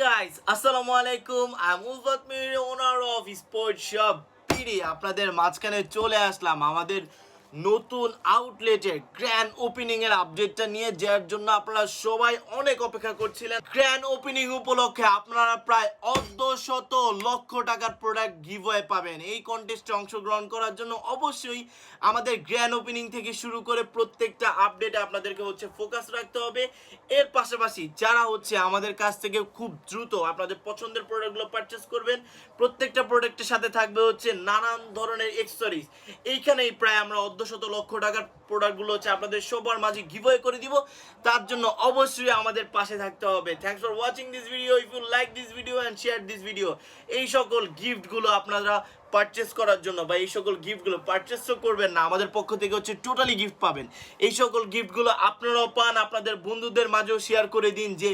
Guys, আসসালামু আলাইকুম। I am Ulfat Mir, owner of sport shop BD. আপনাদের মাঝখানে চলে আসলাম আমাদের নতুন আউটলেটের গ্র্যান্ড ওপেনিং এর আপডেটটা নিয়ে, যার জন্য আপনারা সবাই অনেক অপেক্ষা করছিলেন। গ্র্যান্ড ওপেনিং উপলক্ষে আপনারা প্রায় অর্ধশত লক্ষ টাকার প্রোডাক্ট গিভওয়ে পাবেন। এই কন্টেস্টে অংশগ্রহণ করার জন্য অবশ্যই আমাদের গ্র্যান্ড ওপেনিং থেকে শুরু করে প্রত্যেকটা আপডেটে আপনাদেরকে ফোকাস রাখতে হবে। এর পাশাপাশি যারা আমাদের কাছ থেকে খুব দ্রুত আপনাদের পছন্দের প্রোডাক্টগুলো পারচেস করবেন, প্রত্যেকটা প্রোডাক্টের সাথে থাকবে নানান ধরনের এক্সেসরিজ। এইখানেই প্রায় আমরা অর্ধশত লক্ষ টাকার প্রোডাক্টগুলো আপনাদের সবার মাঝে গিভওয়ে করে দিব। তার জন্য অবশ্যই আমাদের পাশে থাকতে হবে। Thanks for watching this video. If you like this video and share this video, এই সকল গিফটগুলো আপনারা পারচেস করার জন্য বা এই সকল গিফটগুলো পারচেসও করবেন না, আমাদের পক্ষ থেকে টোটালি গিফট পাবেন। এই সকল গিফটগুলো আপনারাও পান, আপনাদের বন্ধুদের মাঝেও শেয়ার করে দিন যে